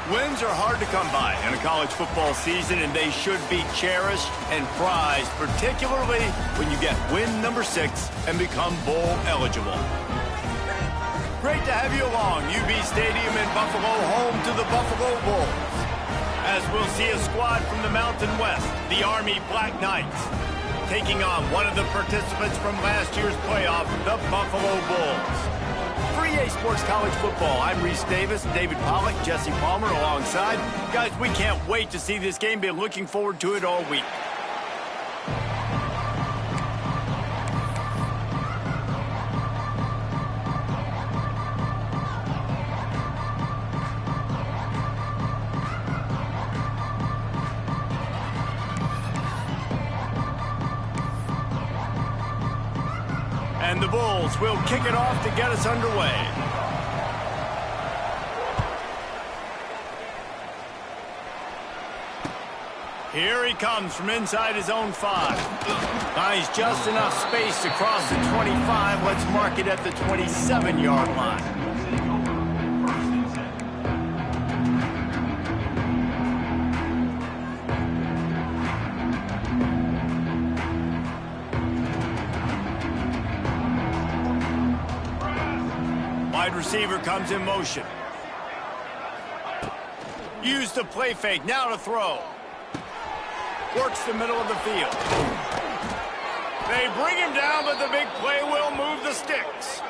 Wins are hard to come by in a college football season, and they should be cherished and prized, particularly when you get win number 6 and become bowl eligible. Great to have you along. UB Stadium in Buffalo, home to the Buffalo Bulls. As we'll see a squad from the Mountain West, the Army Black Knights, taking on one of the participants from last year's playoff, the Buffalo Bulls. For EA Sports College Football, I'm Reese Davis, David Pollack, Jesse Palmer alongside. Guys, we can't wait to see this game. Been looking forward to it all week. And the Bulls will kick it off to get us underway. Here he comes from inside his own 5. Nice, just enough space to cross the 25. Let's mark it at the 27-yard line. Wide receiver comes in motion. Use the play fake, now to throw. Works the middle of the field. They bring him down, but the big play will move the sticks.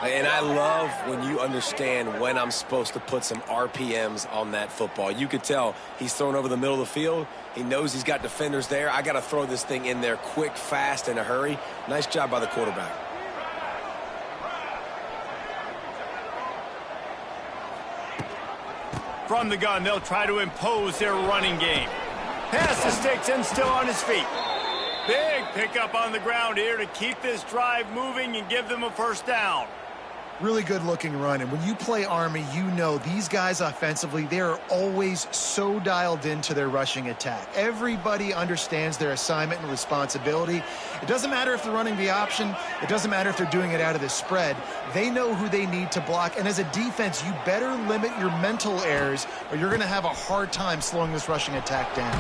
And I love when you understand when I'm supposed to put some RPMs on that football. You could tell he's thrown over the middle of the field. He knows he's got defenders there. I got to throw this thing in there quick, fast, in a hurry. Nice job by the quarterback. From the gun, they'll try to impose their running game. Pass the sticks and still on his feet. Big pickup on the ground here to keep this drive moving and give them a first down. Really good looking run, and when you play Army, you know these guys offensively, they are always so dialed into their rushing attack. Everybody understands their assignment and responsibility. It doesn't matter if they're running the option. It doesn't matter if they're doing it out of the spread. They know who they need to block, and as a defense, you better limit your mental errors or you're going to have a hard time slowing this rushing attack down.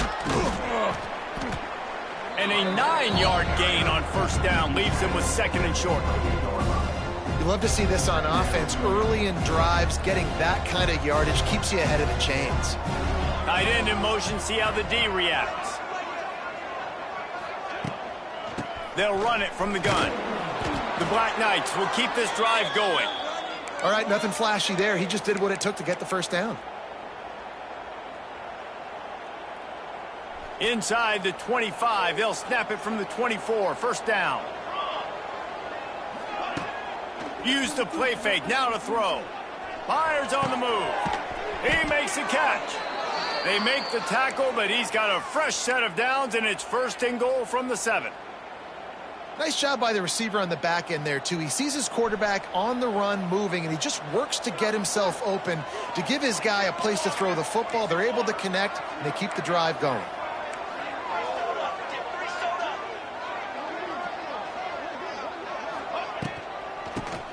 And a 9-yard gain on first down leaves them with 2nd and short. You love to see this on offense. Early in drives, getting that kind of yardage keeps you ahead of the chains. Tight end in motion, see how the D reacts. They'll run it from the gun. The Black Knights will keep this drive going. All right, nothing flashy there. He just did what it took to get the first down. Inside the 25, they'll snap it from the 24, first down. Use the play fake, now to throw. Myers on the move. He makes the catch. They make the tackle, but he's got a fresh set of downs, and it's 1st and goal from the 7. Nice job by the receiver on the back end there, too. He sees his quarterback on the run moving, and he just works to get himself open to give his guy a place to throw the football. They're able to connect, and they keep the drive going.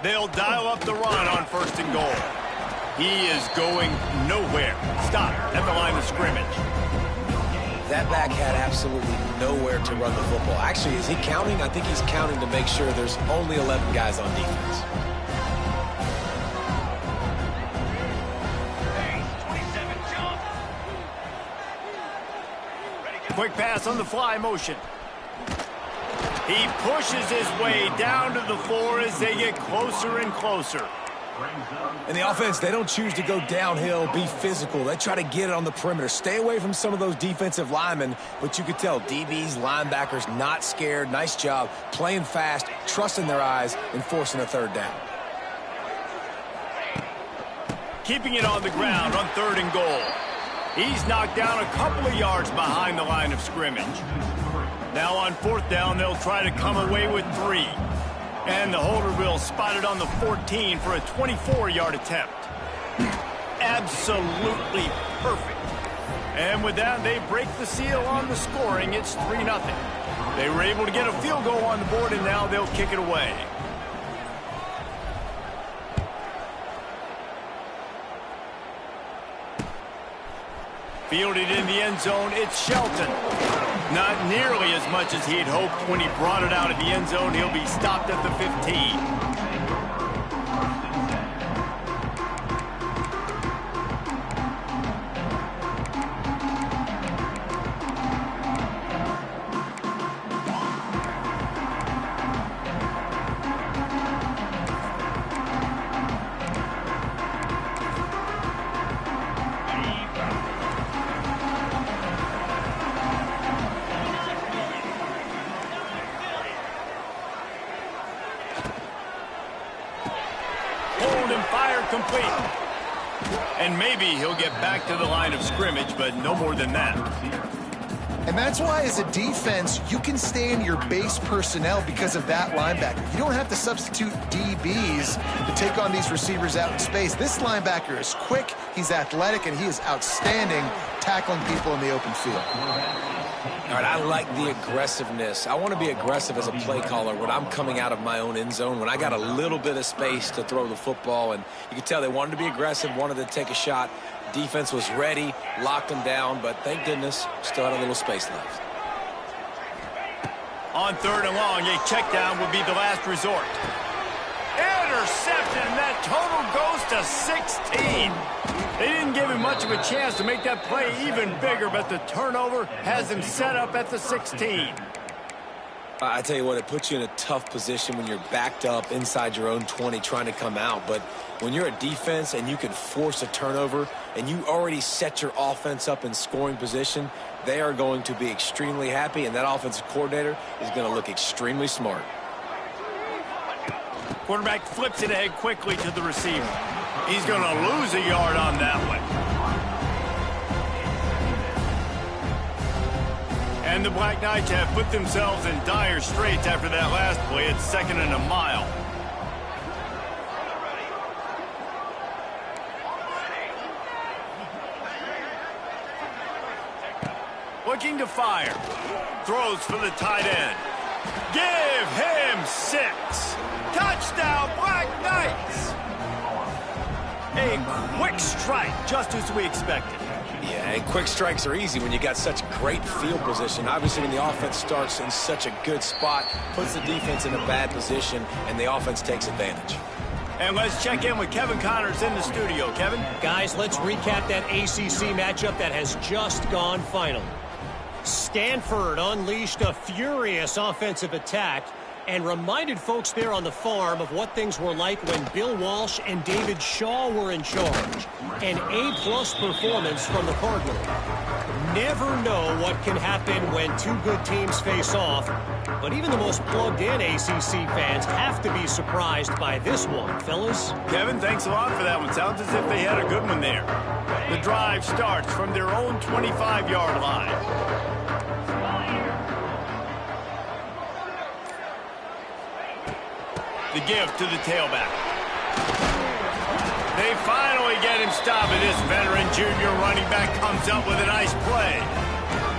They'll dial up the run on 1st and goal. He is going nowhere. Stop at the line of scrimmage. That back had absolutely nowhere to run the football. Actually, is he counting? I think he's counting to make sure there's only 11 guys on defense. Quick pass on the fly motion. He pushes his way down to the 4 as they get closer and closer. And the offense, they don't choose to go downhill, be physical. They try to get it on the perimeter. Stay away from some of those defensive linemen, but you could tell DBs, linebackers, not scared. Nice job playing fast, trusting their eyes, and forcing a 3rd down. Keeping it on the ground on 3rd and goal. He's knocked down a couple of yards behind the line of scrimmage. Now on 4th down, they'll try to come away with 3. And the holder will spot it on the 14 for a 24-yard attempt. Absolutely perfect. And with that, they break the seal on the scoring. It's 3-0. They were able to get a field goal on the board, and now they'll kick it away. Fielded in the end zone, it's Shelton. Not nearly as much as he had hoped when he brought it out of the end zone. He'll be stopped at the 15. Complete. And maybe he'll get back to the line of scrimmage, but no more than that. And that's why, as a defense, you can stay in your base personnel because of that linebacker. You don't have to substitute DBs to take on these receivers out in space. This linebacker is quick, he's athletic, and he is outstanding tackling people in the open field. All right, I like the aggressiveness. I want to be aggressive as a play caller when I'm coming out of my own end zone, when I got a little bit of space to throw the football. And you can tell they wanted to be aggressive, wanted to take a shot. Defense was ready, locked them down, but thank goodness, still had a little space left. On 3rd and long, a check down would be the last resort. Interception, and that total goes to 16. They didn't give him much of a chance to make that play even bigger, but the turnover has him set up at the 16. I tell you what, it puts you in a tough position when you're backed up inside your own 20 trying to come out. But when you're a defense and you can force a turnover and you already set your offense up in scoring position, they are going to be extremely happy, and that offensive coordinator is going to look extremely smart. Quarterback flips it ahead quickly to the receiver. He's going to lose a yard on that one. And the Black Knights have put themselves in dire straits after that last play. It's 2nd and a mile. Looking to fire. Throws for the tight end. Give him 6. Touchdown, Black Knights! A quick strike, just as we expected. Yeah, and quick strikes are easy when you got such great field position. Obviously, when the offense starts in such a good spot, puts the defense in a bad position, and the offense takes advantage. And let's check in with Kevin Connors in the studio. Kevin? Guys, let's recap that ACC matchup that has just gone final. Stanford unleashed a furious offensive attack and reminded folks there on the farm of what things were like when Bill Walsh and David Shaw were in charge. An A-plus performance from the Cardinal. Never know what can happen when two good teams face off, but even the most plugged-in ACC fans have to be surprised by this one, fellas. Kevin, thanks a lot for that one. Sounds as if they had a good one there. The drive starts from their own 25-yard line. The give to the tailback. They finally get him stopped, and this veteran junior running back comes up with a nice play.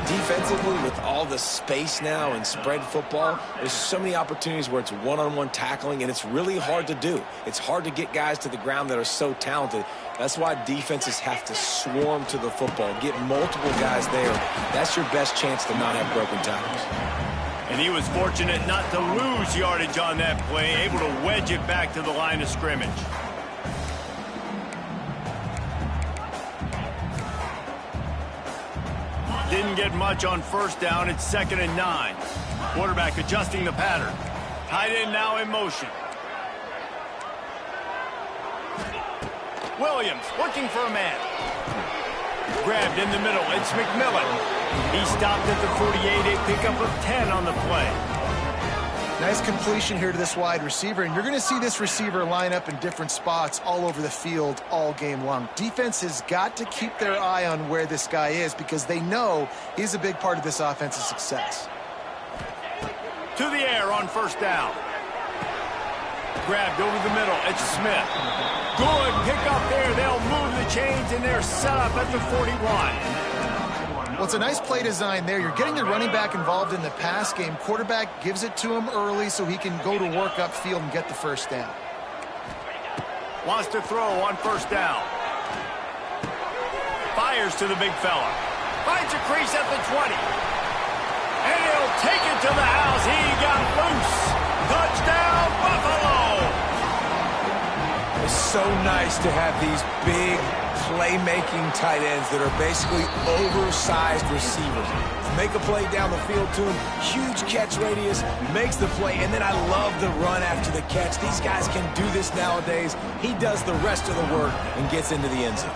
Defensively, with all the space now and spread football, there's so many opportunities where it's one-on-one tackling, and it's really hard to do. It's hard to get guys to the ground that are so talented. That's why defenses have to swarm to the football, get multiple guys there. That's your best chance to not have broken tackles. And he was fortunate not to lose yardage on that play, able to wedge it back to the line of scrimmage. Didn't get much on 1st down. It's 2nd and 9. Quarterback adjusting the pattern. Tight end now in motion. Williams looking for a man. Grabbed in the middle. It's McMillan. He stopped at the 48, a pickup of 10 on the play. Nice completion here to this wide receiver, and you're going to see this receiver line up in different spots all over the field all game long. Defense has got to keep their eye on where this guy is because they know he's a big part of this offensive success. To the air on 1st down. Grabbed over the middle. It's Smith. Good pickup there. They'll move the chains, and they're set up at the 41. Well, it's a nice play design there. You're getting the running back involved in the pass game. Quarterback gives it to him early so he can go to work upfield and get the 1st down. Wants to throw on 1st down. Fires to the big fella. Finds a crease at the 20. And he'll take it to the house. He got loose. Touchdown, Buffalo! It's so nice to have these big, playmaking tight ends that are basically oversized receivers. Make a play down the field to him, huge catch radius, makes the play, and then I love the run after the catch. These guys can do this nowadays. He does the rest of the work and gets into the end zone.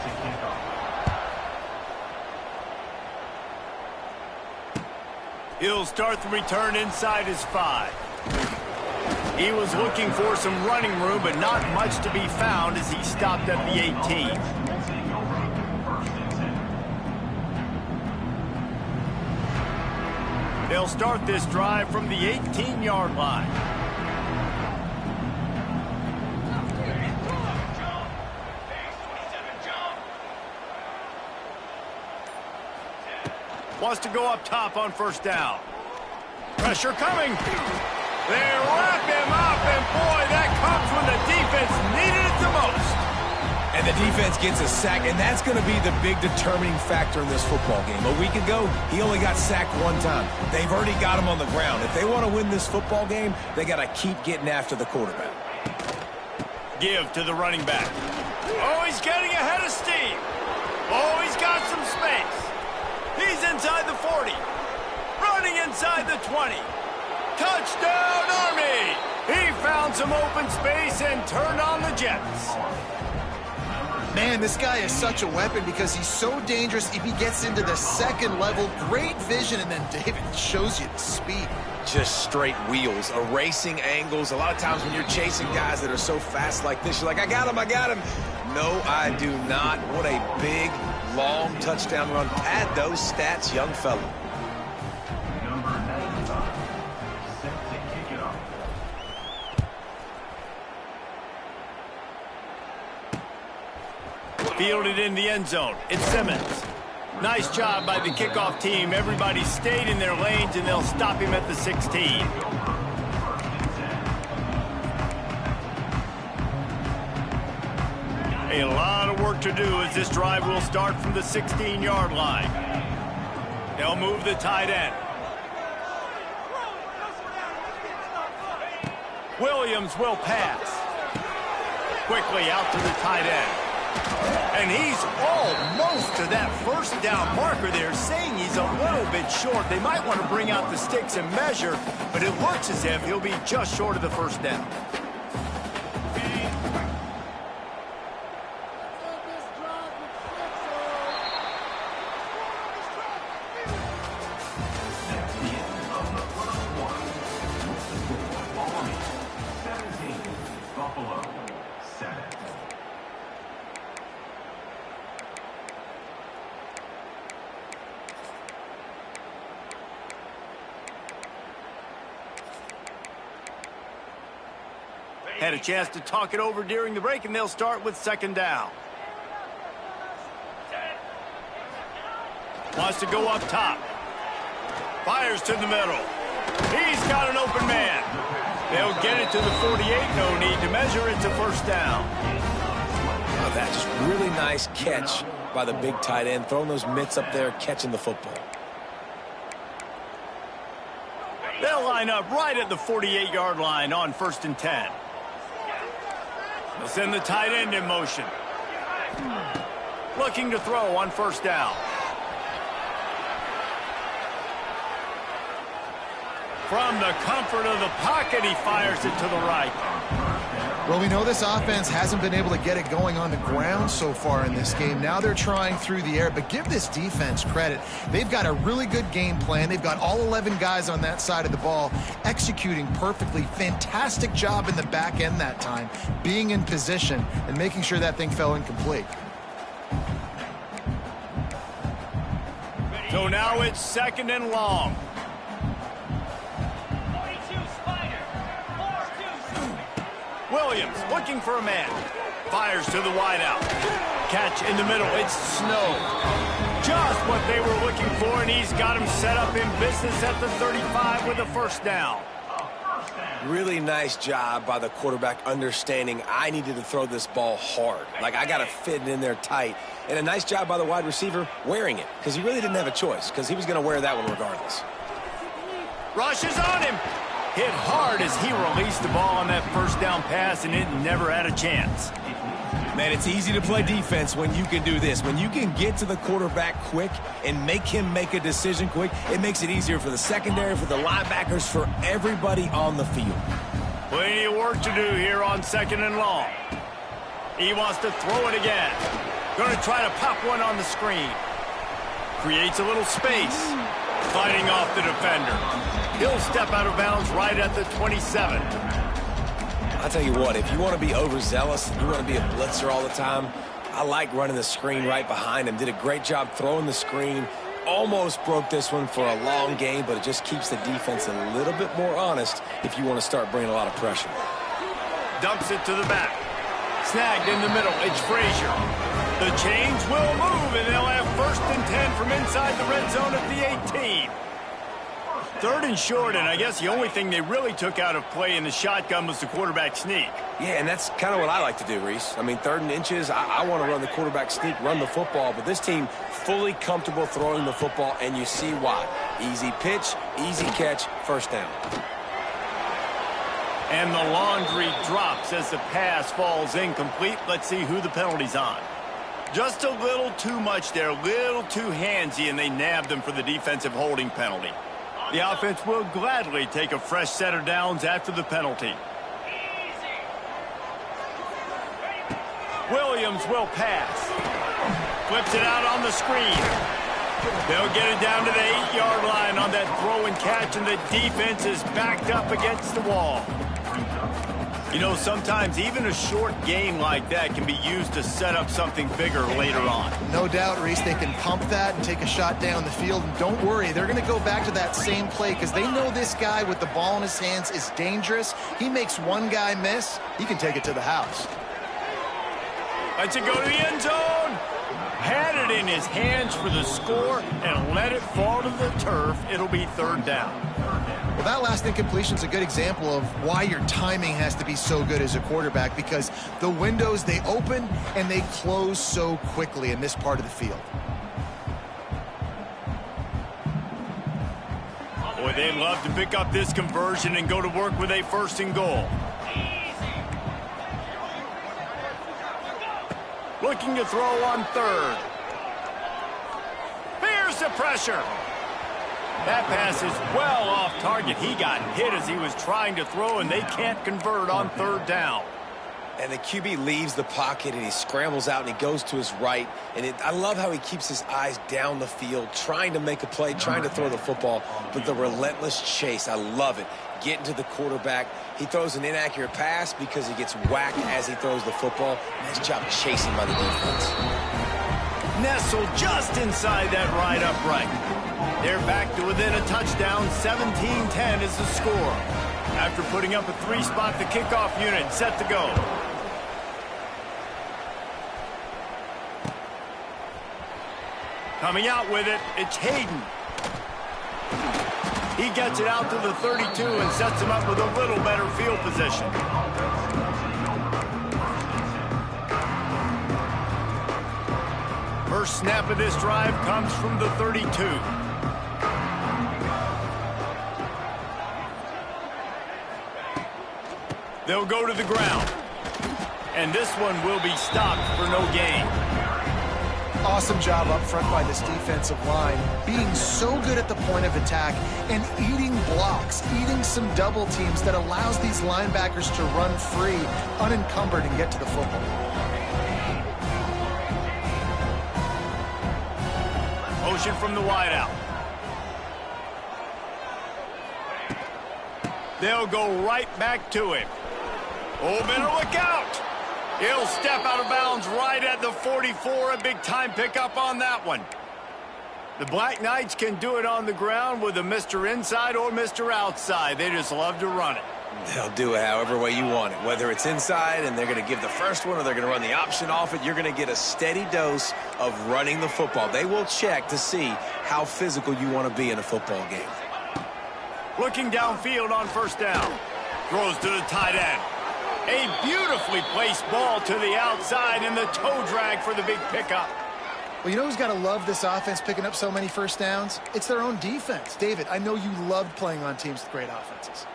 He'll start the return inside his 5. He was looking for some running room, but not much to be found as he stopped at the 18. They'll start this drive from the 18-yard line. Wants to go up top on first down. Pressure coming. They wrap him up, and boy, that comes when the defense needed it the most. And the defense gets a sack, and that's going to be the big determining factor in this football game. A week ago, he only got sacked one time. They've already got him on the ground. If they want to win this football game, they got to keep getting after the quarterback. Give to the running back. Oh, he's getting ahead of steam. Oh, he's got some space. He's inside the 40. Running inside the 20. Touchdown, Army! He found some open space and turned on the Jets. Man, this guy is such a weapon because he's so dangerous if he gets into the second level. Great vision, and then David shows you the speed. Just straight wheels, erasing angles. A lot of times when you're chasing guys that are so fast like this, you're like, I got him, I got him. No, I do not. What a big, long touchdown run. Pad those stats, young fella. Fielded in the end zone. It's Simmons. Nice job by the kickoff team. Everybody stayed in their lanes, and they'll stop him at the 16. A lot of work to do as this drive will start from the 16-yard line. They'll move the tight end. Williams will pass. Quickly out to the tight end. And he's almost to that first down marker there, saying he's a little bit short. They might want to bring out the sticks and measure, but it looks as if he'll be just short of the first down. Had a chance to talk it over during the break, and they'll start with second down. Wants to go up top. Fires to the middle. He's got an open man. They'll get it to the 48. No need to measure. It's a first down. Oh, that's just really nice catch by the big tight end, throwing those mitts up there, catching the football. They'll line up right at the 48-yard line on 1st and 10. They'll send the tight end in motion. Looking to throw on first down. From the comfort of the pocket, he fires it to the right. Well, we know this offense hasn't been able to get it going on the ground so far in this game. Now they're trying through the air, but give this defense credit. They've got a really good game plan. They've got all 11 guys on that side of the ball executing perfectly. Fantastic job in the back end that time, being in position and making sure that thing fell incomplete. So now it's second and long. Williams looking for a man. Fires to the wideout. Catch in the middle. It's Snow. Just what they were looking for, and he's got him set up in business at the 35 with a first down. Really nice job by the quarterback understanding I needed to throw this ball hard. Like, I got to fit it in there tight. And a nice job by the wide receiver wearing it, because he really didn't have a choice, because he was going to wear that one regardless. Rush is on him. Hit hard as he released the ball on that first down pass, and it never had a chance. Man, it's easy to play defense when you can do this. When you can get to the quarterback quick and make him make a decision quick, it makes it easier for the secondary, for the linebackers, for everybody on the field. Plenty of work to do here on 2nd and long. He wants to throw it again. Going to try to pop one on the screen. Creates a little space. Fighting off the defender. He'll step out of bounds right at the 27. I'll tell you what, if you want to be overzealous and you want to be a blitzer all the time, I like running the screen right behind him. Did a great job throwing the screen. Almost broke this one for a long game, but it just keeps the defense a little bit more honest if you want to start bringing a lot of pressure. Dumps it to the back. Snagged in the middle. It's Frazier. The chains will move, and they'll have 1st and 10 from inside the red zone at the 18. 3rd and short, and I guess the only thing they really took out of play in the shotgun was the quarterback sneak. Yeah, and that's kind of what I like to do, Reese. I mean, 3rd and inches, I want to run the quarterback sneak, run the football, but this team fully comfortable throwing the football, and you see why. Easy pitch, easy catch, 1st down. And the laundry drops as the pass falls incomplete. Let's see who the penalty's on. Just a little too much there, a little too handsy, and they nabbed him for the defensive holding penalty. The offense will gladly take a fresh set of downs after the penalty. Williams will pass. Flips it out on the screen. They'll get it down to the 8-yard line on that throw and catch, and the defense is backed up against the wall. You know, sometimes even a short game like that can be used to set up something bigger later on. No doubt, Reese, they can pump that and take a shot down the field. And don't worry, they're going to go back to that same play because they know this guy with the ball in his hands is dangerous. He makes one guy miss, he can take it to the house. Lets it go to the end zone. Had it in his hands for the score and let it fall to the turf. It'll be 3rd down. Well, that last incompletion is a good example of why your timing has to be so good as a quarterback, because the windows, they open and they close so quickly in this part of the field. Boy, they'd love to pick up this conversion and go to work with a 1st and goal. Looking to throw on 3rd. Fears the pressure. That pass is well off target. He got hit as he was trying to throw, and they can't convert on 3rd down. And the QB leaves the pocket, and he scrambles out, and he goes to his right. And I love how he keeps his eyes down the field, trying to make a play, trying to throw the football, but the relentless chase, I love it. Getting to the quarterback. He throws an inaccurate pass because he gets whacked as he throws the football. Nice job chasing by the defense. Nestled just inside that right upright. They're back to within a touchdown. 17-10 is the score. After putting up a 3-spot, the kickoff unit set to go. Coming out with it, it's Hayden. He gets it out to the 32 and sets him up with a little better field position. First snap of this drive comes from the 32. They'll go to the ground. And this one will be stopped for no gain. Awesome job up front by this defensive line, being so good at the point of attack and eating blocks, eating some double teams that allows these linebackers to run free, unencumbered, and get to the football. Motion from the wideout. They'll go right back to him. Oh, better look out. He'll step out of bounds right at the 44. A big-time pickup on that one. The Black Knights can do it on the ground with a Mr. Inside or Mr. Outside. They just love to run it. They'll do it however way you want it. Whether it's inside and they're going to give the first one or they're going to run the option off it, you're going to get a steady dose of running the football. They will check to see how physical you want to be in a football game. Looking downfield on 1st down. Throws to the tight end. A beautifully placed ball to the outside and the toe drag for the big pickup. Well, you know who's got to love this offense picking up so many first downs? It's their own defense. David, I know you loved playing on teams with great offenses.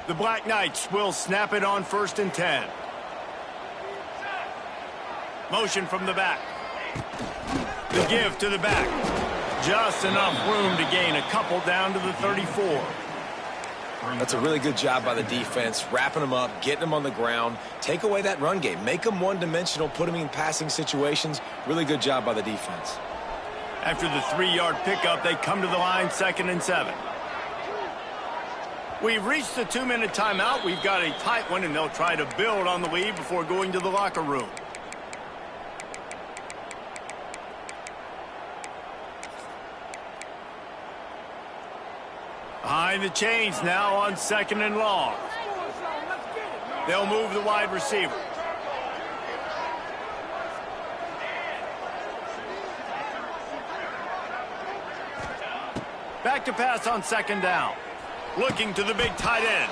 The Black Knights will snap it on 1st and 10. Motion from the back. The give to the back. Just enough room to gain a couple down to the 34. That's a really good job by the defense, wrapping them up, getting them on the ground. Take away that run game. Make them one-dimensional, put them in passing situations. Really good job by the defense. After the 3-yard pickup, they come to the line 2nd and 7. We've reached the 2-minute timeout. We've got a tight one, and they'll try to build on the lead before going to the locker room. Behind the chains now on 2nd and long. They'll move the wide receiver. Back to pass on 2nd down. Looking to the big tight end.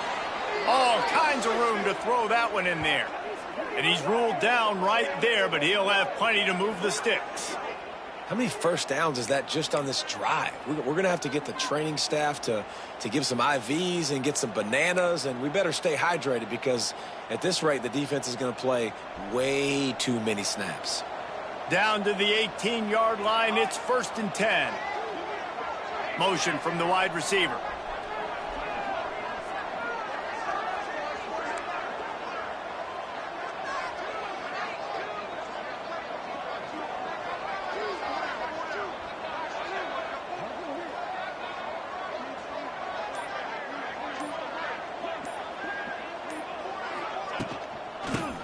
All kinds of room to throw that one in there. And he's ruled down right there, but he'll have plenty to move the sticks. How many first downs is that just on this drive? We're going to have to get the training staff to give some IVs and get some bananas, and we better stay hydrated because at this rate, the defense is going to play way too many snaps. Down to the 18-yard line, it's 1st and 10. Motion from the wide receiver.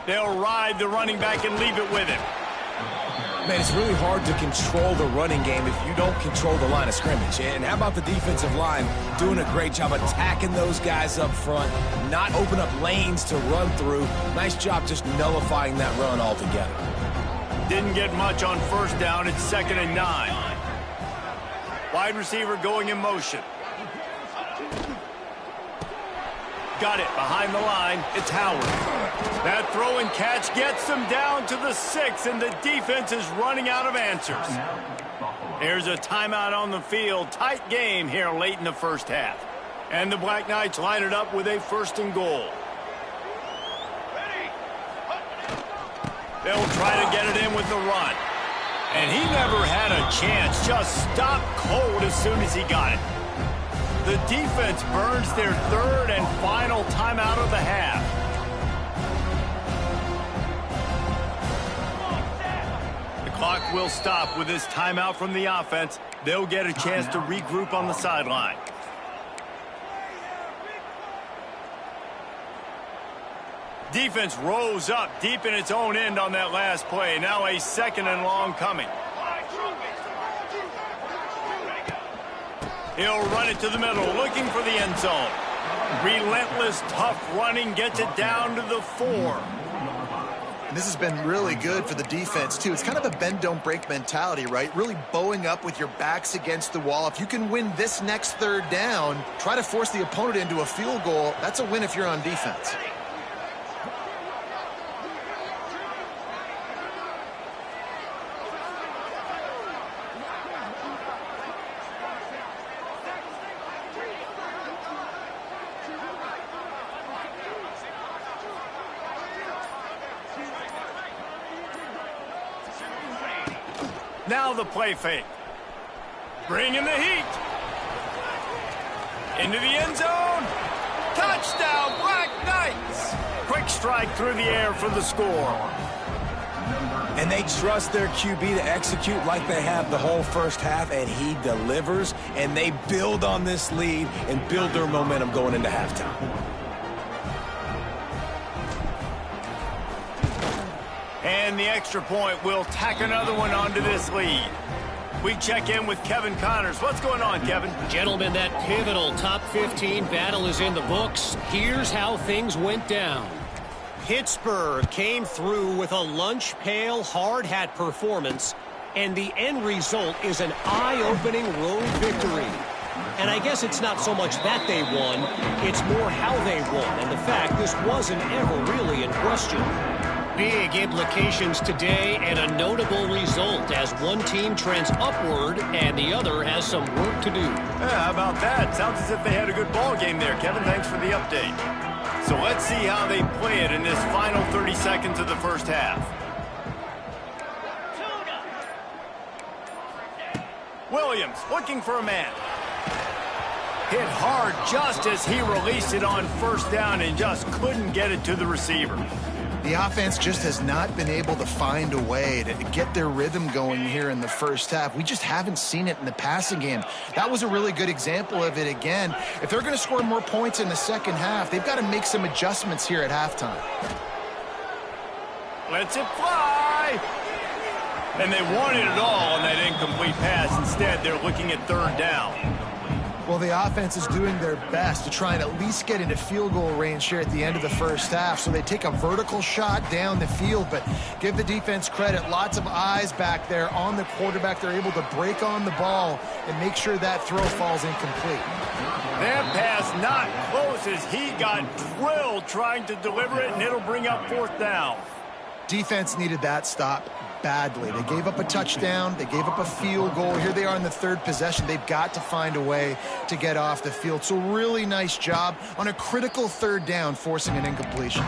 They'll ride the running back and leave it with him. Man, it's really hard to control the running game if you don't control the line of scrimmage. And how about the defensive line doing a great job attacking those guys up front, not open up lanes to run through. Nice job just nullifying that run altogether. Didn't get much on 1st down. It's 2nd and 9. Wide receiver going in motion. Got it behind the line. It's Howard. That throw and catch gets them down to the 6, and the defense is running out of answers. Here's a timeout on the field. Tight game here late in the 1st half. And the Black Knights line it up with a 1st and goal. They'll try to get it in with the run. And he never had a chance. Just stopped cold as soon as he got it. The defense burns their 3rd and final timeout of the half. The clock will stop with this timeout from the offense. They'll get a chance to regroup on the sideline. Defense rose up deep in its own end on that last play. Now a 2nd and long coming. He'll run it to the middle, looking for the end zone. Relentless, tough running gets it down to the 4. And this has been really good for the defense, too. It's kind of a bend-don't-break mentality, right? Really bowing up with your backs against the wall. If you can win this next 3rd down, try to force the opponent into a field goal. That's a win if you're on defense. Now the play fake. Bringing the heat. Into the end zone. Touchdown, Black Knights. Quick strike through the air for the score. And they trust their QB to execute like they have the whole 1st half, and he delivers, and they build on this lead and build their momentum going into halftime. And the extra point will tack another one onto this lead. We check in with Kevin Connors. What's going on, Kevin? Gentlemen, that pivotal top 15 battle is in the books. Here's how things went down. Pittsburgh came through with a lunch pail hard hat performance and the end result is an eye-opening road victory. And I guess it's not so much that they won, it's more how they won, and the fact this wasn't ever really in question. Big implications today and a notable result as one team trends upward and the other has some work to do. Yeah, how about that? Sounds as if they had a good ball game there. Kevin, thanks for the update. So let's see how they play it in this final 30 seconds of the first half. Williams looking for a man. Hit hard just as he released it on first down and just couldn't get it to the receiver. The offense just has not been able to find a way to get their rhythm going here in the first half. We just haven't seen it in the passing game. That was a really good example of it again. If they're going to score more points in the second half, they've got to make some adjustments here at halftime. Lets it fly. And they wanted it all on that incomplete pass. Instead, they're looking at third down. Well, the offense is doing their best to try and at least get into field goal range here at the end of the first half. So they take a vertical shot down the field, but give the defense credit. Lots of eyes back there on the quarterback. They're able to break on the ball and make sure that throw falls incomplete. That pass not close as he got drilled trying to deliver it, and it'll bring up fourth down. Defense needed that stop badly. They gave up a touchdown. They gave up a field goal. Here they are in the third possession. They've got to find a way to get off the field. So really nice job on a critical third down, forcing an incompletion.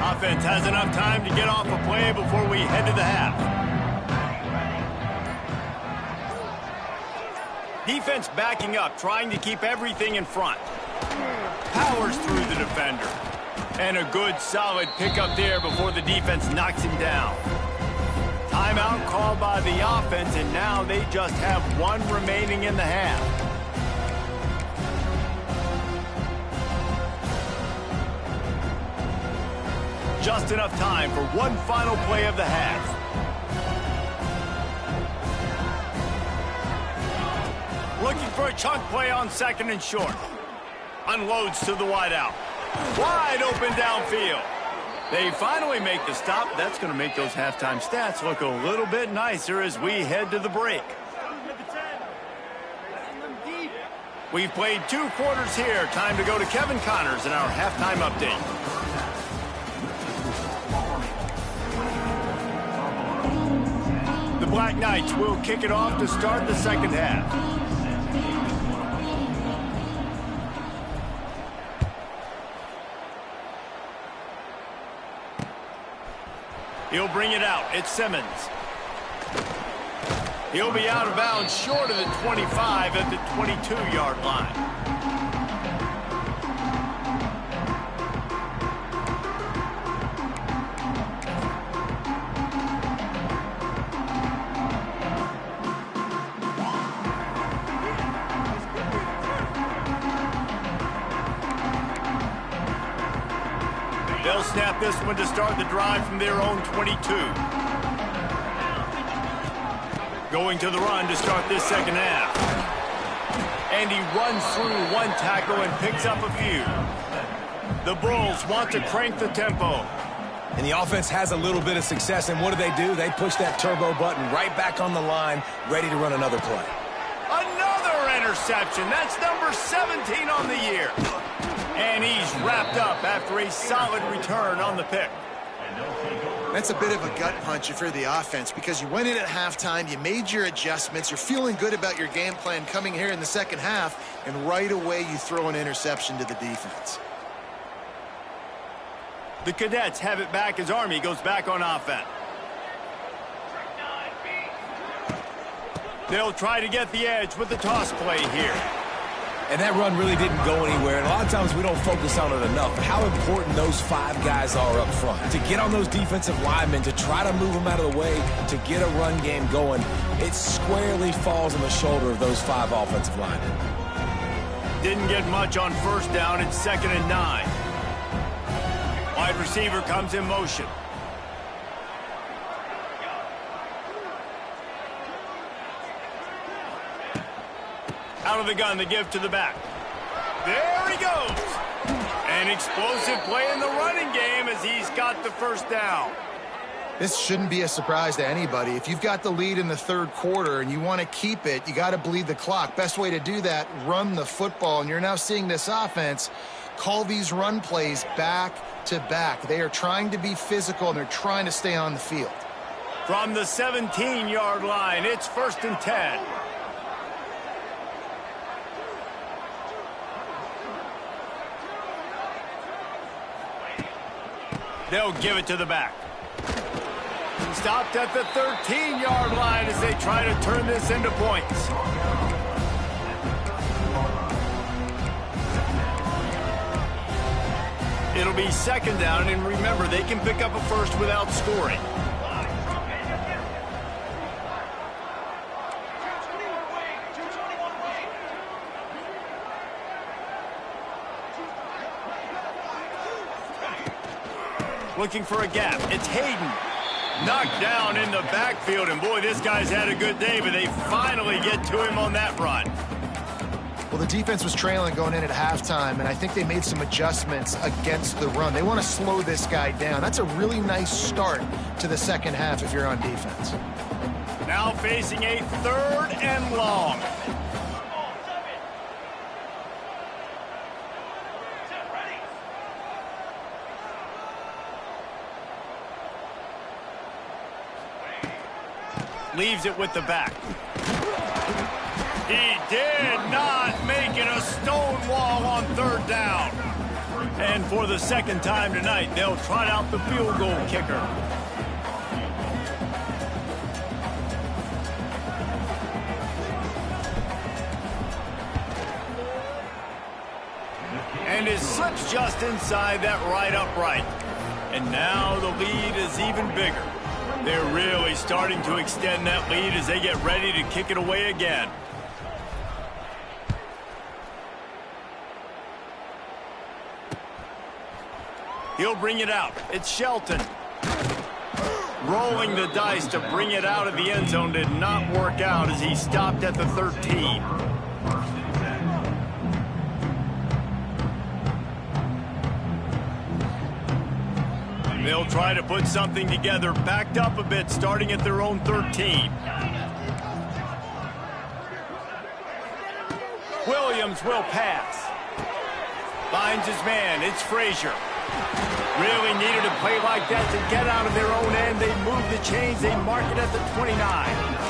Offense has enough time to get off a play before we head to the half. Defense backing up, trying to keep everything in front. Powers through the defender. And a good, solid pickup there before the defense knocks him down. Timeout called by the offense, and now they just have one remaining in the half. Just enough time for one final play of the half. Looking for a chunk play on second and short. Unloads to the wideout. Wide open downfield. They finally make the stop. That's going to make those halftime stats look a little bit nicer as we head to the break. We've played 2 quarters here. Time to go to Kevin Connors in our halftime update. The Black Knights will kick it off to start the second half. He'll bring it out. It's Simmons. He'll be out of bounds short of the 25 at the 22-yard line. They'll snap this one to start the drive from their own 22. Going to the run to start this second half. And he runs through one tackle and picks up a few. The Bulls want to crank the tempo. And the offense has a little bit of success, and what do? They push that turbo button right back on the line, ready to run another play. Another interception. That's number 17 on the year. And he's wrapped up after a solid return on the pick. That's a bit of a gut punch if you're the offense, because you went in at halftime, you made your adjustments, you're feeling good about your game plan coming here in the second half, and right away you throw an interception to the defense. The Cadets have it back as Army goes back on offense. They'll try to get the edge with the toss play here. And that run really didn't go anywhere. And a lot of times we don't focus on it enough. How important those 5 guys are up front. To get on those defensive linemen, to try to move them out of the way, to get a run game going, it squarely falls on the shoulder of those 5 offensive linemen. Didn't get much on first down. It's 2nd and 9. Wide receiver comes in motion. Out of the gun to give to the back. There he goes. An explosive play in the running game as he's got the first down. This shouldn't be a surprise to anybody. If you've got the lead in the third quarter and you want to keep it, you got to bleed the clock. Best way to do that, run the football. And you're now seeing this offense call these run plays back to back. They are trying to be physical, and they're trying to stay on the field. From the 17-yard line, it's 1st and 10. They'll give it to the back. Stopped at the 13-yard line as they try to turn this into points. It'll be 2nd down, and remember, they can pick up a first without scoring. Looking for a gap. It's Hayden. Knocked down in the backfield, and boy, this guy's had a good day, but they finally get to him on that run. Well, the defense was trailing going in at halftime, and I think they made some adjustments against the run. They want to slow this guy down. That's a really nice start to the second half if you're on defense. Now facing a 3rd and long. Leaves it with the back. He did not make it a stone wall on 3rd down. And for the 2nd time tonight, they'll trot out the field goal kicker. And it slips just inside that right upright. And now the lead is even bigger. They're really starting to extend that lead as they get ready to kick it away again. He'll bring it out. It's Shelton. Rolling the dice to bring it out of the end zone did not work out as he stopped at the 13. They'll try to put something together, backed up a bit, starting at their own 13. Williams will pass. Finds his man. It's Frazier. Really needed a play like that to get out of their own end. They move the chains. They mark it at the 29.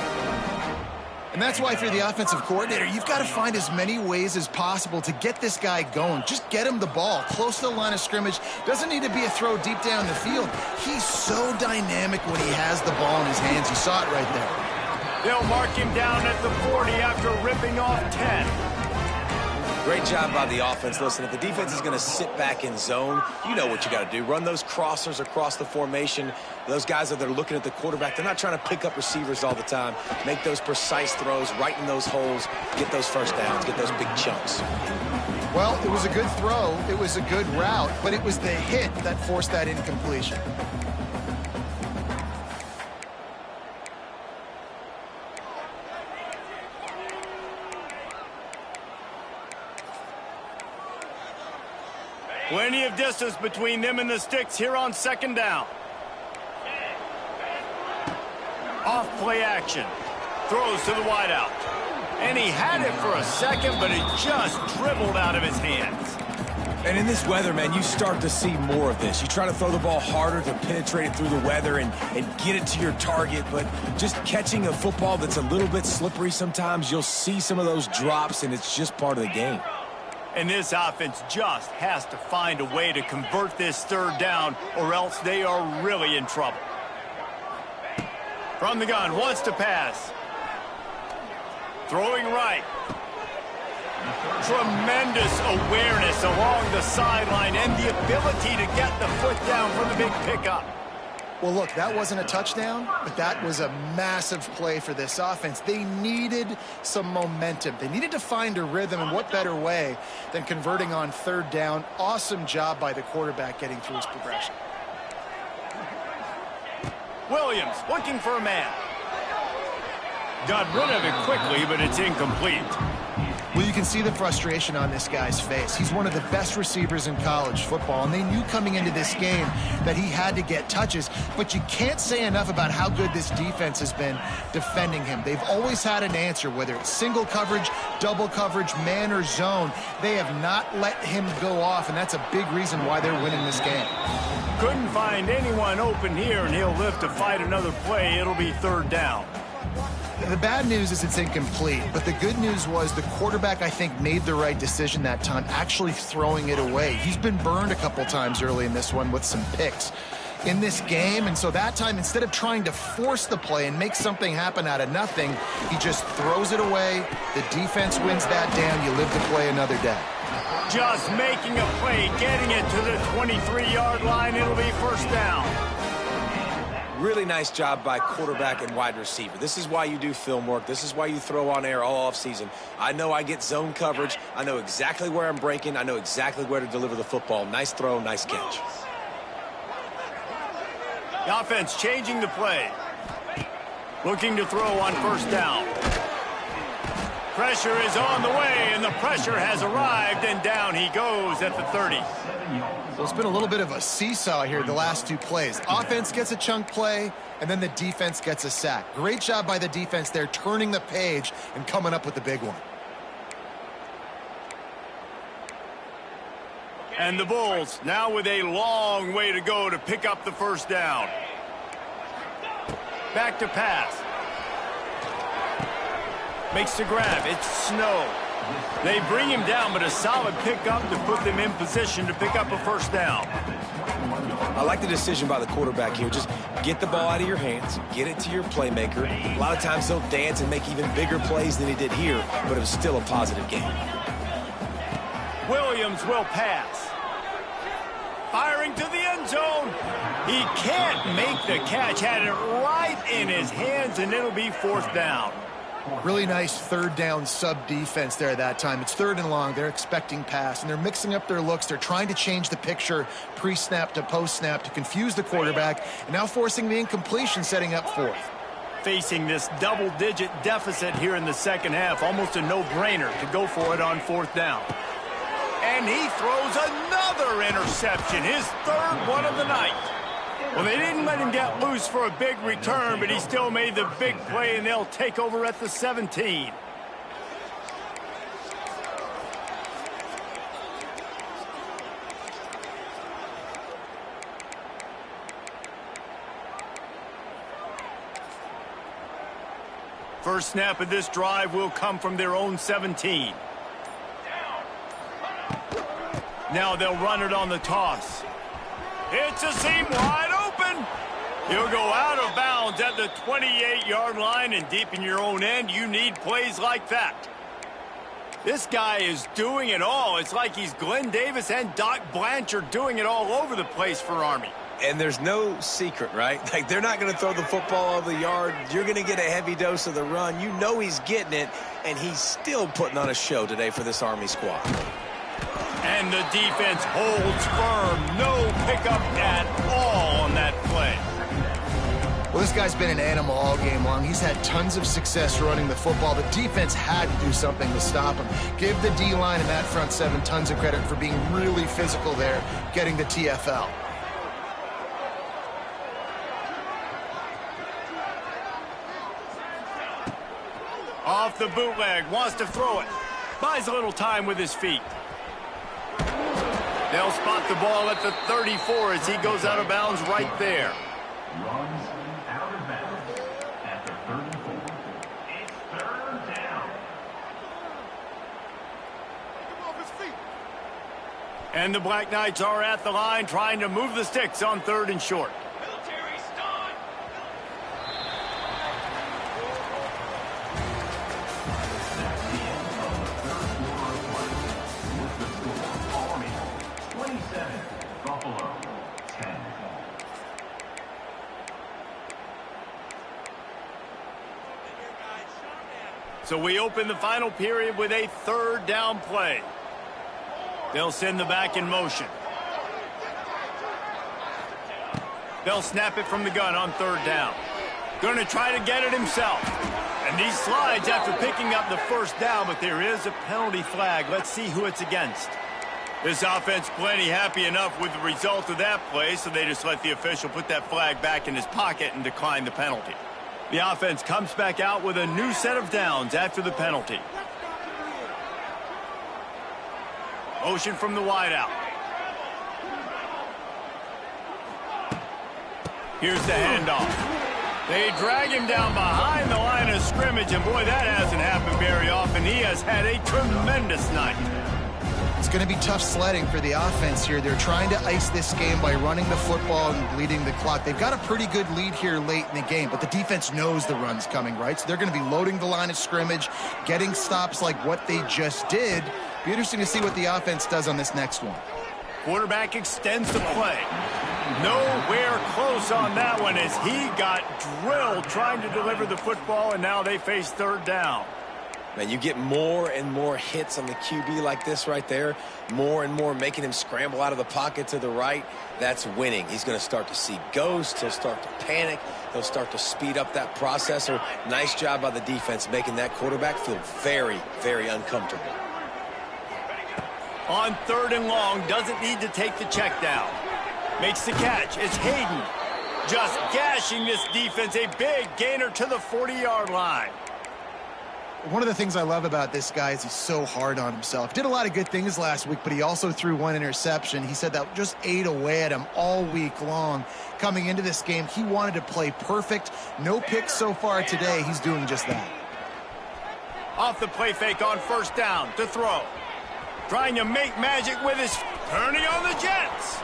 And that's why if you're the offensive coordinator, you've got to find as many ways as possible to get this guy going. Just get him the ball close to the line of scrimmage. Doesn't need to be a throw deep down the field. He's so dynamic when he has the ball in his hands. You saw it right there. They'll mark him down at the 40 after ripping off 10. Great job by the offense. Listen, if the defense is going to sit back in zone, you know what you got to do. Run those crossers across the formation. Those guys that are looking at the quarterback, they're not trying to pick up receivers all the time. Make those precise throws right in those holes. Get those first downs. Get those big chunks. Well, it was a good throw. It was a good route, but it was the hit that forced that incompletion. Plenty of distance between them and the sticks here on 2nd down. Off play action. Throws to the wideout. And he had it for a second, but it just dribbled out of his hands. And in this weather, man, you start to see more of this. You try to throw the ball harder to penetrate it through the weather and get it to your target, but just catching a football that's a little bit slippery sometimes, you'll see some of those drops, and it's just part of the game. And this offense just has to find a way to convert this 3rd down, or else they are really in trouble. From the gun, wants to pass. Throwing right. Tremendous awareness along the sideline and the ability to get the foot down for the big pickup. Well, look, that wasn't a touchdown, but that was a massive play for this offense. They needed some momentum. They needed to find a rhythm, and what better way than converting on 3rd down. Awesome job by the quarterback getting through his progression. Williams looking for a man. Got rid of it quickly, but it's incomplete. Well, you can see the frustration on this guy's face. He's one of the best receivers in college football, and they knew coming into this game that he had to get touches, but you can't say enough about how good this defense has been defending him. They've always had an answer, whether it's single coverage, double coverage, man or zone. They have not let him go off, and that's a big reason why they're winning this game. Couldn't find anyone open here, and he'll live to fight another play. It'll be 3rd down. The bad news is it's incomplete, but the good news was the quarterback, I think, made the right decision that time, actually throwing it away. He's been burned a couple times early in this one with some picks in this game, and so that time, instead of trying to force the play and make something happen out of nothing, he just throws it away. The defense wins that down. You live to play another day. Just making a play, getting it to the 23-yard line. It'll be 1st down. Really nice job by quarterback and wide receiver. This is why you do film work. This is why you throw on air all offseason. I know I get zone coverage. I know exactly where I'm breaking. I know exactly where to deliver the football. Nice throw, nice catch. The offense changing the play. Looking to throw on 1st down. Pressure is on the way, and the pressure has arrived, and down he goes at the 30. Well, it's been a little bit of a seesaw here the last 2 plays. Offense gets a chunk play, and then the defense gets a sack. Great job by the defense there, turning the page and coming up with the big one. And the Bulls now with a long way to go to pick up the 1st down. Back to pass. Makes the grab. It's Snow. They bring him down, but a solid pickup to put them in position to pick up a 1st down. I like the decision by the quarterback here. Just get the ball out of your hands, get it to your playmaker. A lot of times he'll dance and make even bigger plays than he did here, but it was still a positive game. Williams will pass. Firing to the end zone. He can't make the catch. Had it right in his hands, and it'll be 4th down. Really nice 3rd down sub defense there that time. It's 3rd and long. They're expecting pass, and they're mixing up their looks. They're trying to change the picture pre-snap to post-snap to confuse the quarterback, and now forcing the incompletion, setting up 4th. Facing this double-digit deficit here in the 2nd half, almost a no-brainer to go for it on 4th down. And he throws another interception, his 3rd one of the night. Well, they didn't let him get loose for a big return, but he still made the big play, and they'll take over at the 17. First snap of this drive will come from their own 17. Now they'll run it on the toss. It's a seam wide open. He'll go out of bounds at the 28-yard line, and deep in your own end, you need plays like that. This guy is doing it all. It's like he's Glenn Davis and Doc Blanchard doing it all over the place for Army. And there's no secret, right? Like, they're not going to throw the football over the yard. You're going to get a heavy dose of the run. You know he's getting it, and he's still putting on a show today for this Army squad. And the defense holds firm. No pickup at all on that play. Well, this guy's been an animal all game long. He's had tons of success running the football. The defense had to do something to stop him. Give the D-line and that front 7 tons of credit for being really physical there, getting the TFL. Off the bootleg, wants to throw it. Buys a little time with his feet. They'll spot the ball at the 34 as he goes out of bounds right there. Runs out of bounds at the 34. It's 3rd down. And the Black Knights are at the line trying to move the sticks on 3rd and short. So we open the final period with a 3rd down play. They'll send the back in motion. They'll snap it from the gun on 3rd down. Going to try to get it himself. And he slides after picking up the first down, but there is a penalty flag. Let's see who it's against. This offense plenty happy enough with the result of that play, so they just let the official put that flag back in his pocket and decline the penalty. The offense comes back out with a new set of downs after the penalty. Motion from the wideout. Here's the handoff. They drag him down behind the line of scrimmage, and boy, that hasn't happened very often. He has had a tremendous night. It's going to be tough sledding for the offense here. They're trying to ice this game by running the football and bleeding the clock. They've got a pretty good lead here late in the game, but the defense knows the run's coming, right? So they're going to be loading the line of scrimmage, getting stops like what they just did. Be interesting to see what the offense does on this next one. Quarterback extends the play. Nowhere close on that one as he got drilled trying to deliver the football, and now they face third down. Man, you get more and more hits on the QB like this right there, more and more making him scramble out of the pocket to the right. That's winning. He's going to start to see ghosts. He'll start to panic. He'll start to speed up that processor. Nice job by the defense making that quarterback feel very, very uncomfortable. On third and long, doesn't need to take the check down. Makes the catch. It's Hayden. Just gashing this defense. A big gainer to the 40-yard line. One of the things I love about this guy is he's so hard on himself. Did a lot of good things last week, but he also threw one interception. He said that just ate away at him all week long. Coming into this game, he wanted to play perfect. No picks so far today. He's doing just that. Off the play fake on first down to throw. Trying to make magic with his turning on the Jets.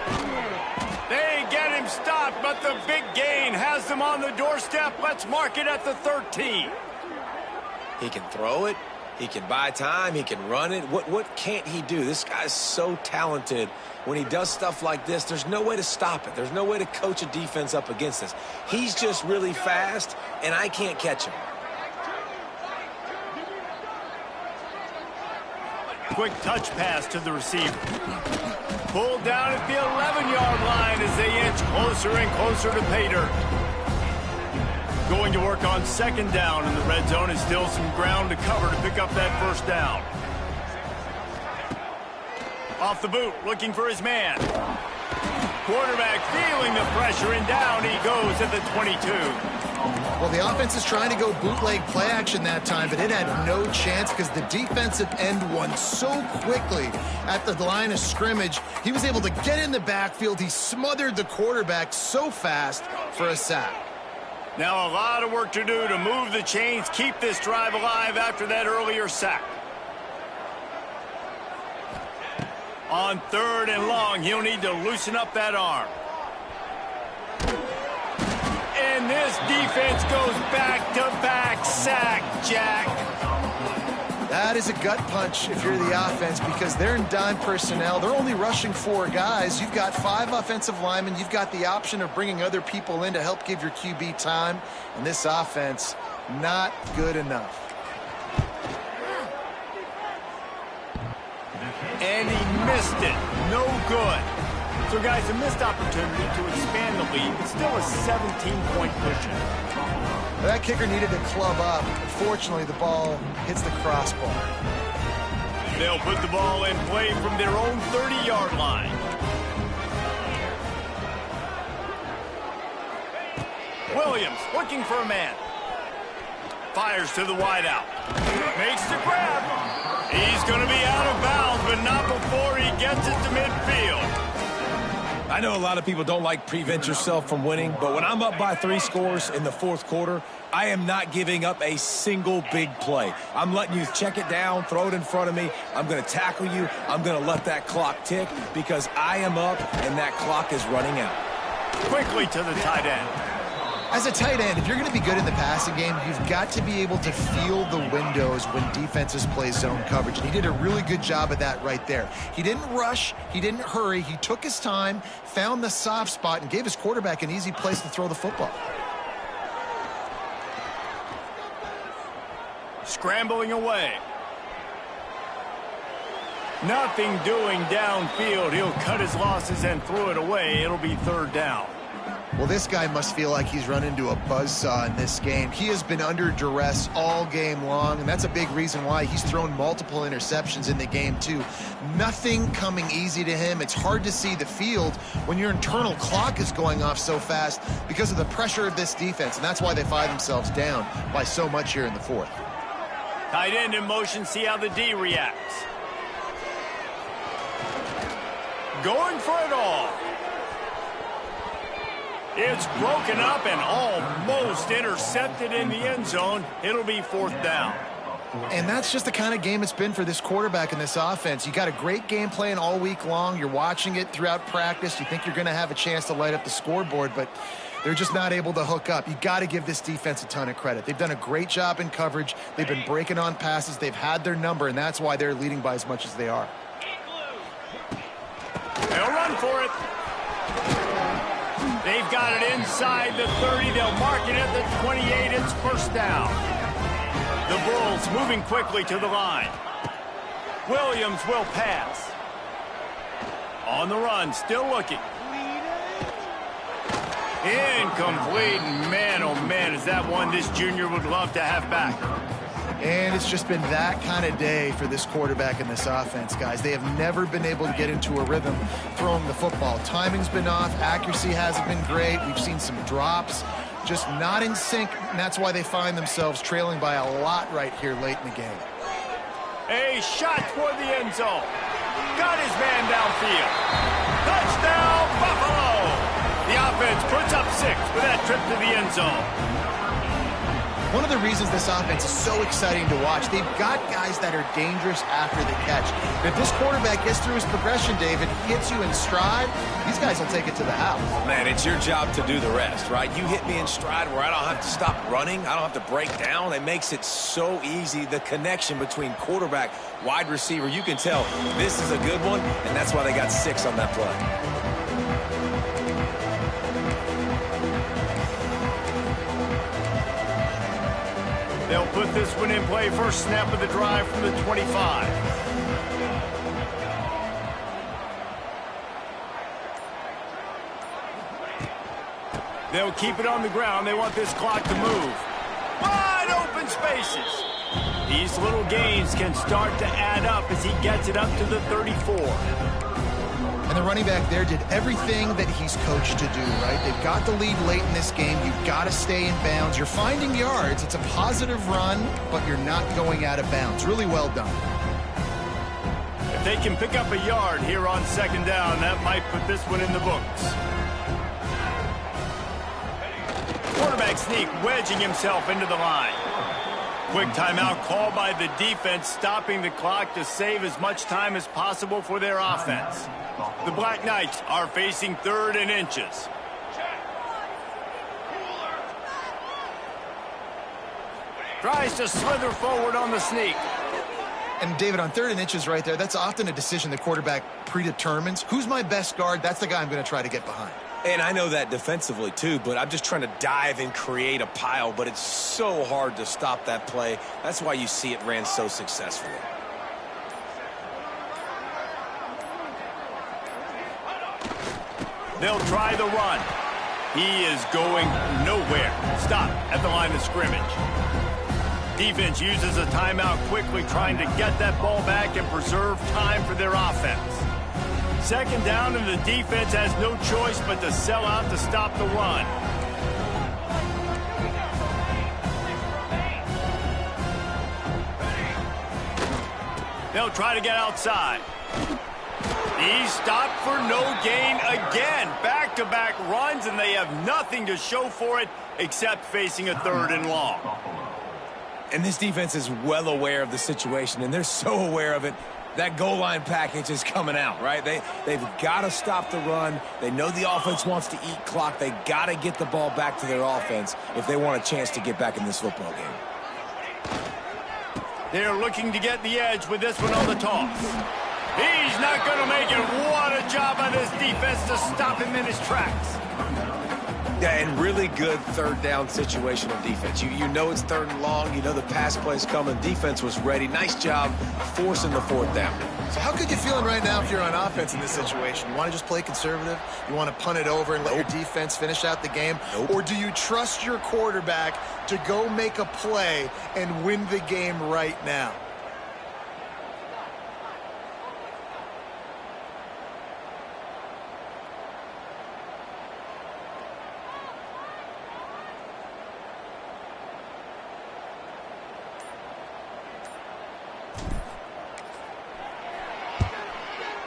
They get him stopped, but the big gain has them on the doorstep. Let's mark it at the 13. He can throw it. He can buy time. He can run it. What can't he do? This guy's so talented. When he does stuff like this, there's no way to stop it. There's no way to coach a defense up against this. He's just really fast, and I can't catch him. Quick touch pass to the receiver. Pulled down at the 11-yard line as they inch closer and closer to pay dirt. Going to work on second down in the red zone, and still some ground to cover to pick up that first down. Off the boot, looking for his man. Quarterback feeling the pressure, and down he goes at the 22. Well, the offense is trying to go bootleg play action that time, but it had no chance because the defensive end won so quickly at the line of scrimmage. He was able to get in the backfield. He smothered the quarterback so fast for a sack. Now a lot of work to do to move the chains, keep this drive alive after that earlier sack. On third and long, he'll need to loosen up that arm. And this defense goes back-to-back sack, Jack. That is a gut punch if you're the offense because they're in dime personnel. They're only rushing 4 guys. You've got 5 offensive linemen. You've got the option of bringing other people in to help give your QB time. And this offense, not good enough. And he missed it. No good. So, guys, a missed opportunity to expand the lead, but still a 17-point cushion. That kicker needed to club up. Unfortunately, the ball hits the crossbar. They'll put the ball in play from their own 30-yard line. Williams looking for a man. Fires to the wideout. Makes the grab. He's going to be out of bounds, but not before he gets it to midfield. I know a lot of people don't like prevent yourself from winning, but when I'm up by 3 scores in the fourth quarter, I am not giving up a single big play. I'm letting you check it down, throw it in front of me. I'm going to tackle you. I'm going to let that clock tick because I am up and that clock is running out. Quickly to the tight end. As a tight end, if you're going to be good in the passing game, you've got to be able to feel the windows when defenses play zone coverage. And he did a really good job of that right there. He didn't rush. He didn't hurry. He took his time, found the soft spot, and gave his quarterback an easy place to throw the football. Scrambling away. Nothing doing downfield. He'll cut his losses and throw it away. It'll be third down. Well, this guy must feel like he's run into a buzzsaw in this game. He has been under duress all game long, and that's a big reason why he's thrown multiple interceptions in the game, too. Nothing coming easy to him. It's hard to see the field when your internal clock is going off so fast because of the pressure of this defense, and that's why they find themselves down by so much here in the fourth. Tight end in motion, see how the D reacts. Going for it all. It's broken up and almost intercepted in the end zone. It'll be fourth down. And that's just the kind of game it's been for this quarterback in this offense. You got a great game plan all week long. You're watching it throughout practice. You think you're going to have a chance to light up the scoreboard, but they're just not able to hook up. You got to give this defense a ton of credit. They've done a great job in coverage. They've been breaking on passes. They've had their number, and that's why they're leading by as much as they are. They'll run for it. They've got it inside the 30. They'll mark it at the 28. It's first down. The Bulls moving quickly to the line. Williams will pass. On the run, still looking. Incomplete. Man, oh man, is that one this junior would love to have back. And it's just been that kind of day for this quarterback and this offense, guys. They have never been able to get into a rhythm throwing the football. Timing's been off. Accuracy hasn't been great. We've seen some drops. Just not in sync, and that's why they find themselves trailing by a lot right here late in the game. A shot toward the end zone. Got his man downfield. Touchdown, Buffalo! The offense puts up 6 with that trip to the end zone. One of the reasons this offense is so exciting to watch, they've got guys that are dangerous after the catch. If this quarterback gets through his progression, David, hits you in stride, these guys will take it to the house. Man, it's your job to do the rest, right? You hit me in stride where I don't have to stop running. I don't have to break down. It makes it so easy. The connection between quarterback, wide receiver, you can tell this is a good one, and that's why they got 6 on that play. They'll put this one in play. First snap of the drive from the 25. They'll keep it on the ground. They want this clock to move. Wide open spaces. These little gains can start to add up as he gets it up to the 34. And the running back there did everything that he's coached to do, right? They've got the lead late in this game. You've got to stay in bounds. You're finding yards. It's a positive run, but you're not going out of bounds. Really well done. If they can pick up a yard here on second down, that might put this one in the books. Quarterback sneak, wedging himself into the line. Quick timeout called by the defense, stopping the clock to save as much time as possible for their offense. The Black Knights are facing 3rd and inches. Tries to slither forward on the sneak. And, David, on 3rd and inches right there, that's often a decision the quarterback predetermines. Who's my best guard? That's the guy I'm going to try to get behind. And I know that defensively, too, but I'm just trying to dive and create a pile, but it's so hard to stop that play. That's why you see it ran so successfully. They'll try the run. He is going nowhere. Stop at the line of scrimmage. Defense uses a timeout quickly, trying to get that ball back and preserve time for their offense. Second down, and the defense has no choice but to sell out to stop the run. They'll try to get outside. He's stopped for no gain again. Back-to-back runs, and they have nothing to show for it except facing a 3rd and long. And this defense is well aware of the situation, and they're so aware of it. That goal line package is coming out, right? They've got to stop the run. They know the offense wants to eat clock. They got to get the ball back to their offense if they want a chance to get back in this football game. They're looking to get the edge with this one on the toss. He's not going to make it. What a job by this defense to stop him in his tracks. Yeah, and really good third down situational defense. You know it's third and long. You know the pass play's coming. Defense was ready. Nice job forcing the fourth down. So how good you feeling right now if you're on offense in this situation? You want to just play conservative? You want to punt it over and let your defense finish out the game? Or do you trust your quarterback to go make a play and win the game right now?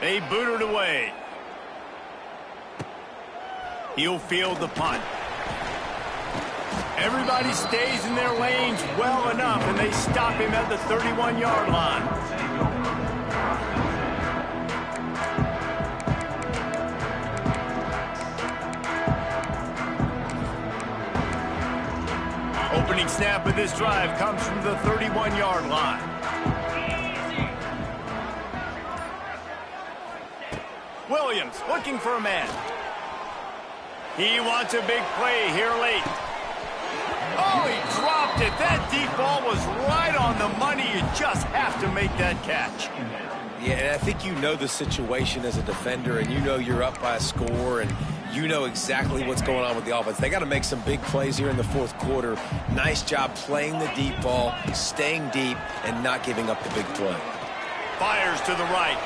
They boot it away. He'll field the punt. Everybody stays in their lanes well enough, and they stop him at the 31-yard line. Opening snap of this drive comes from the 31-yard line. Williams looking for a man. He wants a big play here late. Oh, he dropped it. That deep ball was right on the money. You just have to make that catch. Yeah, and I think you know the situation as a defender, and you know you're up by a score, and you know exactly what's going on with the offense. They got to make some big plays here in the fourth quarter. Nice job playing the deep ball, staying deep, and not giving up the big play. Fires to the right.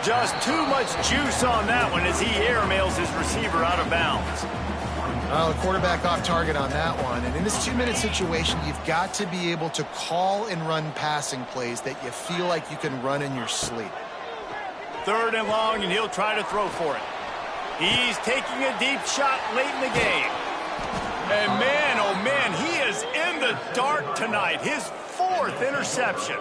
Just too much juice on that one as he airmails his receiver out of bounds. Well, the quarterback off target on that one. And in this 2-minute situation, you've got to be able to call and run passing plays that you feel like you can run in your sleep. Third and long, and he'll try to throw for it. He's taking a deep shot late in the game. And man, oh man, he is in the dark tonight. His 4th interception.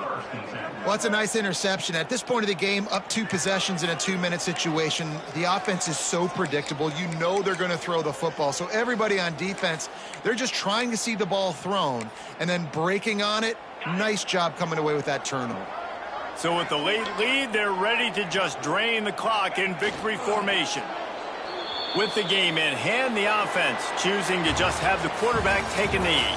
Well, that's a nice interception. At this point of the game, up 2 possessions in a 2-minute situation, the offense is so predictable. You know they're going to throw the football. So everybody on defense, they're just trying to see the ball thrown and then breaking on it. Nice job coming away with that turnover. So with the late lead, they're ready to just drain the clock in victory formation. With the game in hand, the offense choosing to just have the quarterback take a knee.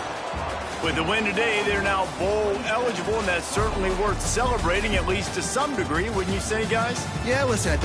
With the win today, they're now bowl eligible, and that's certainly worth celebrating, at least to some degree, wouldn't you say, guys? Yeah, listen, at the